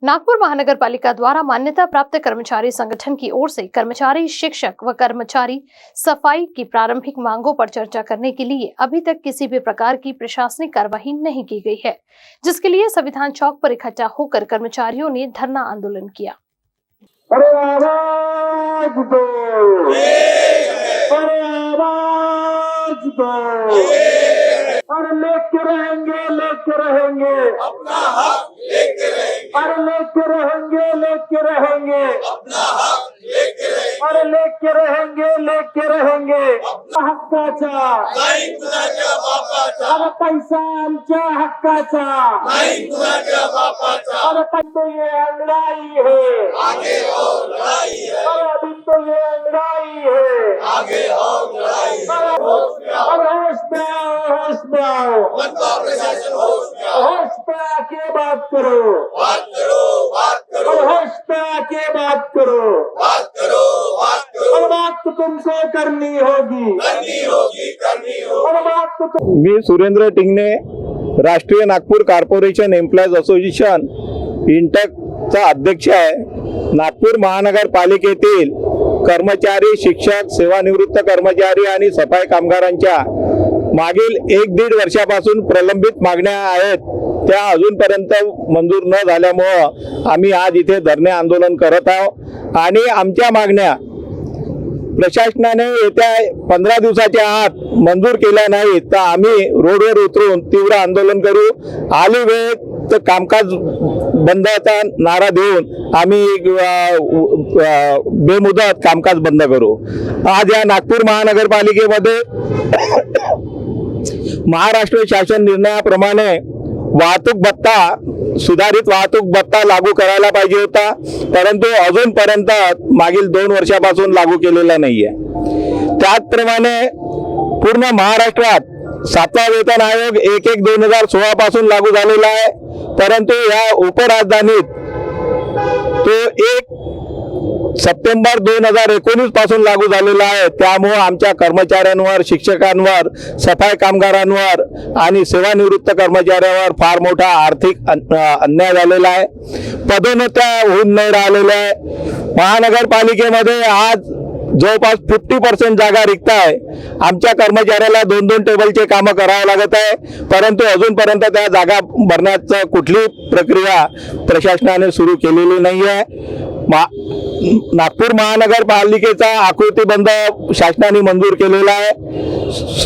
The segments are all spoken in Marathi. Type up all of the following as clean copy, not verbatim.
नागपुर महानगर पालिका द्वारा मान्यता प्राप्त कर्मचारी संगठन की ओर से कर्मचारी, शिक्षक व कर्मचारी सफाई की प्रारंभिक मांगों पर चर्चा करने के लिए अभी तक किसी भी प्रकार की प्रशासनिक कार्यवाही नहीं की गई है, जिसके लिए संविधान चौक पर इकट्ठा होकर कर्मचारियों ने धरना आंदोलन किया। अरे आवाज दो, अरे आवाज दो, अरे लेके रहेंगे अपना हक लेके रहेंगे, अरे लेके रहेंगे अपना हक लेके रहेंगे, अरे लेके रहेंगे हक्काचा, नाही कुणाच्या बापाचा, अरे पैसा आमच्या हक्काचा, नाही कुणाच्या बापाचा, अरे पण तो ये अंगड़ाई है, आगे और लड़ाई है, अरे अभी तो ये अंगड़ाई है, आगे और लड़ाई है। अरे होश में आओ, मनपा प्रशासन होश में आओ, होश पे आके बात करो, बात करो, बात करो, और होश पे आके बात करो, बात करो, बात करो, और बात तो तुमको करनी होगी, करनी होगी। और बात तो मी सुरेंद्र टिंगणे, राष्ट्रीय नागपूर कॉर्पोरेशन एम्प्लॉईज असोसिएशन इंटकचा अध्यक्ष आहे। नागपूर महानगरपालिकेतील कर्मचारी, शिक्षक, सेवानिवृत्त कर्मचारी आणि सफाई कामगारांच्या मागील 1-1.5 वर्षापासून प्रलंबित मागण्या आहेत, त्या अजूनपर्यंत मंजूर न झाल्यामुळे आम्ही आज इथे धरणे आंदोलन करत आहोत आणि आमच्या मागण्या प्रशासनाने येत्या 15 दिवसाच्या आत मंजूर केल्या नाही तर आम्ही रोडवर उतरून तीव्र आंदोलन करू। आली वेळ तर कामकाज बंदचा नारा देऊन आम्ही बेमुदत कामकाज बंद करू। आज या नागपूर महानगरपालिकेमध्ये महाराष्ट्र शासन निर्णयाप्रमाणे वाहतूक भत्ता, सुधारित वाहतूक भत्ता लागू करायला पाहिजे होता, परंतु अजूनपर्यंत मागील 2 वर्षापासून लागू केलेला नाहीये। त्याचप्रमाणे पूर्ण महाराष्ट्रात 7वा वेतन आयोग 1/1/2016 पासून लागू झालेला आहे, परंतु या उपराजधानीत तो 1 सप्टेंबर 2019 पासून लागू झालेला आहे। त्यामुळे आमच्या कर्मचाऱ्यांवर, शिक्षकांवर, सफाई कामगारांवर आणि सेवानिवृत्त कर्मचाऱ्यांवर फार मोठा आर्थिक अन्याय झालेला आहे। पदोन्नत्या होऊन नाही राहिलेल्या आहे। महानगरपालिकेमध्ये आज जवळपास 50% जागा रिक्त आहे। आमच्या कर्मचाऱ्याला 2-2 टेबलचे कामं करावे लागत आहे, परंतु अजूनपर्यंत त्या जागा भरण्याची कुठली प्रक्रिया प्रशासनाने सुरू केलेली नाही आहे। नागपूर महानगरपालिकेचा आकृतीबंध शासनाने मंजूर केलेला आहे।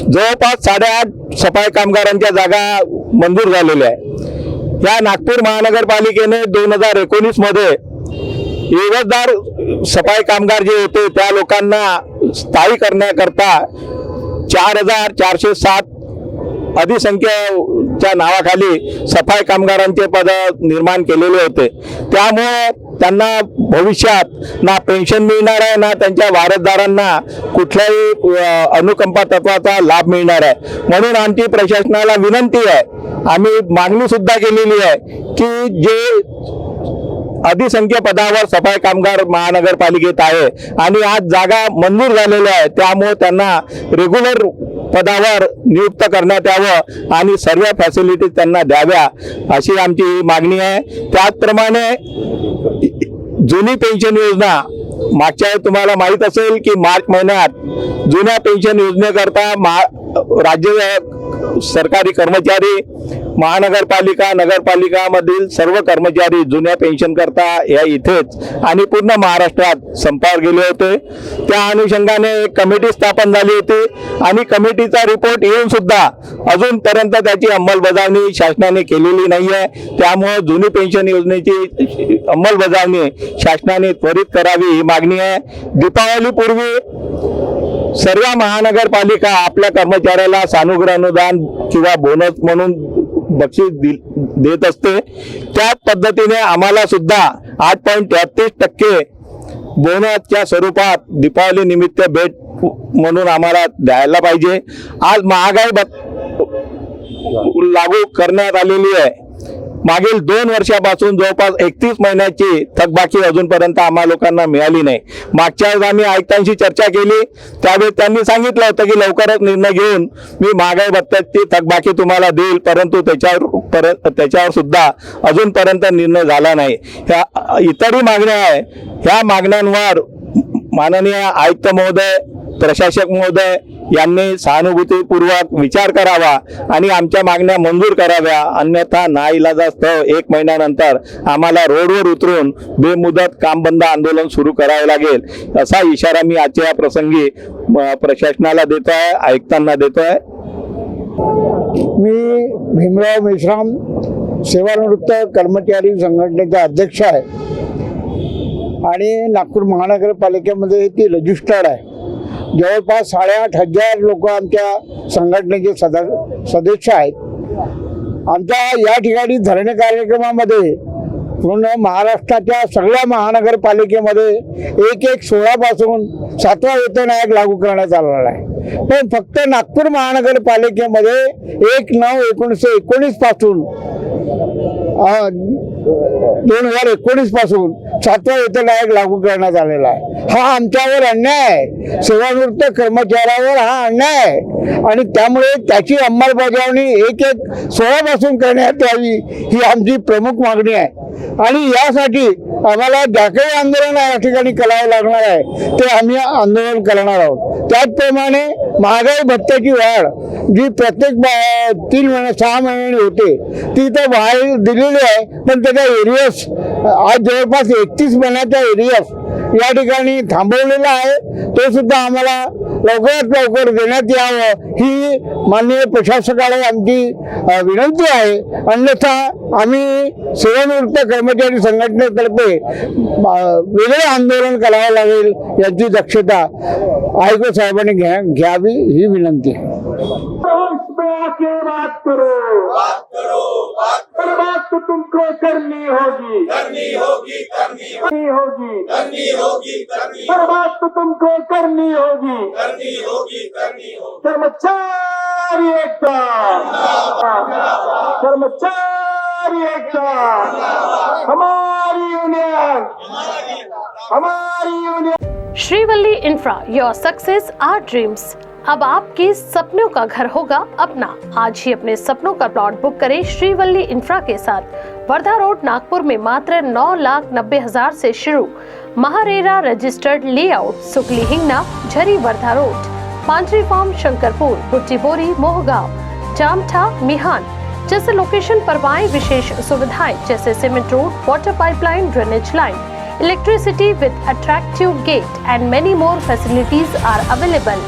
जवळपास 8.5 सफाई कामगारांच्या जागा मंजूर झालेल्या आहे। या नागपूर महानगरपालिकेने 2019 मध्ये एवढदार सफाई कामगार जे होते त्या लोकांना स्थायी करण्याकरता 4407 अधिसंख्येच्या नावाखाली सफाई कामगारांचे पद निर्माण केलेले होते। त्यामुळे त्यांना भविष्यात ना पेन्शन मिळणार आहे, ना त्यांच्या वारसदारांना कुठल्याही अनुकंपा तत्वाचा लाभ मिळणार आहे। म्हणून आमची प्रशासनाला विनंती आहे, आम्ही मागणी सुद्धा केलेली आहे की जे अधिसंख्य पदावर सफाई कामगार महानगरपालिकेत आहे आणि आज जागा मंजूर झालेल्या आहे, त्यामुळे त्यांना रेग्युलर पदावर नियुक्त करण्यात यावं आणि सर्व फॅसिलिटीज त्यांना द्याव्या अशी आमची मागणी आहे। त्याचप्रमाणे जुनी पेन्शन योजना, मागच्या तुम्हाला माहीत असेल की मार्च महिन्यात जुन्या पेन्शन योजनेकरता राज्य सरकारी कर्मचारी, महानगरपालिका, नगरपालिकामधील सर्व कर्मचारी जुन्या पेन्शन करता या इथेच आणि पूर्ण महाराष्ट्रात संपावर गेले होते। त्या अनुषंगाने एक कमिटी स्थापन झाली होती आणि कमिटीचा रिपोर्ट येऊन सुद्धा अजूनपर्यंत त्याची अंमलबजावणी शासनाने केलेली नाही आहे। त्यामुळे जुनी पेन्शन योजनेची अंमलबजावणी शासनाने त्वरित करावी ही मागणी आहे। दीपावलीपूर्वी सर्व महानगरपालिका आपल्या कर्मचाऱ्याला सानुग्रह अनुदान किंवा बोनस म्हणून बक्षीस देत असते। त्याच पद्धतीने आम्हाला सुद्धा 8.33% बोनसच्या स्वरूपात दीपावली निमित्त भेट म्हणून आम्हाला द्यायला पाहिजे। आज महागाई लागू करण्यात आलेली आहे, मागील 2 वर्षापासून जवळपास 31 महिन्याची थकबाकी अजूनपर्यंत आम्हा लोकांना मिळाली नाही. मागच्या वेळेस आम्ही आयुक्तांशी चर्चा केली, त्यावेळेस त्यांनी सांगितलं होतं की लवकरच निर्णय घेऊन मी महागाई भत्त्याची थकबाकी तुम्हाला देईल, परंतु त्याच्यावर सुद्धा अजूनपर्यंत निर्णय झाला नाही. ह्या इतरही मागण्या आहे, ह्या मागण्यांवर माननीय आयुक्त महोदय, प्रशासक महोदय यांनी सहानुभूतीपूर्वक विचार करावा आणि आमच्या मागण्या मंजूर कराव्या. अन्यथा नाईलाजास्तव 1 महिन्यानंतर आम्हाला रोडवर उतरून बेमुदत काम बंद आंदोलन सुरू करावे लागेल, असा इशारा मी आजच्या या प्रसंगी प्रशासनाला देतो आहे, आयुक्तांना देतो आहे. मी भीमराव मेश्राम, सेवानिवृत्त कर्मचारी संघटनेचा अध्यक्ष आहे आणि नागपूर महानगरपालिकेमध्ये ती रजिस्टर्ड आहे. जवळपास 8,500 लोक आमच्या संघटनेचे सदस्य आहेत. आमच्या या ठिकाणी धरणे कार्यक्रमामध्ये पूर्ण महाराष्ट्राच्या सगळ्या महानगरपालिकेमध्ये 1/1/16 पासून 7वा वेतन आयोग लागू करण्यात आलेला आहे. पण फक्त नागपूर महानगरपालिकेमध्ये 1/9/1919 पासून 2019 पासून 7वा वेतन आयोग लागू करण्यात आलेला आहे. हा आमच्यावर अन्याय आहे, सेवानिवृत्त कर्मचाऱ्यावर हा अन्याय आहे आणि त्यामुळे त्याची अंमलबजावणी 1/1/16 पासून करण्यात यावी ही आमची प्रमुख मागणी आहे. आणि यासाठी आम्हाला ज्या काही आंदोलन या ठिकाणी करावं लागणार आहे ते आम्ही आंदोलन करणार आहोत. त्याचप्रमाणे महागाई भत्त्याची वाढ जी प्रत्येक 3 महिने 6 महिन्यांनी होते ती तर वाढ दिलेली आहे, पण त्याचा एरियस आज जवळपास 31 महिन्याचा एरियस या ठिकाणी थांबवलेला आहे. तो सुद्धा आम्हाला लवकरात लवकर देण्यात यावं ही माननीय प्रशासकाला आमची विनंती आहे. अन्यथा आम्ही सेवानिवृत्त कर्मचारी संघटनेतर्फे वेगळे आंदोलन करावं लागेल याची दक्षता आयुक्त साहेबांनी घ्यावी ही विनंती आहे. होश में आके बात करो, बात करो, बात पर बात तो तुमको करनी होगी, करनी होगी, करनी करनी होगी, करनी होगी, करनी पर बात तो तुमको करनी होगी. करनी होगी, करनी होगी. कर्मचारी एकता, कर्मचारी एकता, हमारी यूनियन, हमारी union. Shrivalli infra, your success our dreams. अब आपके सपनों का घर होगा अपना। आज ही अपने सपनों का प्लॉट बुक करें श्रीवल्ली इंफ्रा के साथ। वर्धा रोड, नागपुर में मात्र 9,90,000 से शुरू। महारेरा रजिस्टर्ड लेआउट, सुकली हिंगना, झरी वर्धा रोड, पांचरी फार्म, शंकरपुर, बुट्टी बोरी, मोहगांव, जामठा, मिहान जैसे लोकेशन पर पाएं विशेष सुविधाएं जैसे cement road, water pipeline, drainage line, electricity with attractive gate and many more facilities are available.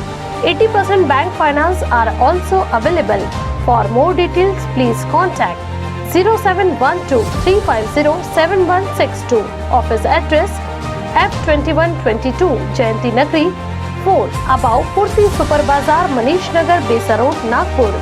80% bank finance are also available. For more details, please contact 0712 350 7162. Office address F2122 Jayanti Nagri 4 above Purti Super Bazaar, Manish Nagar, Besa Road, Nagpur.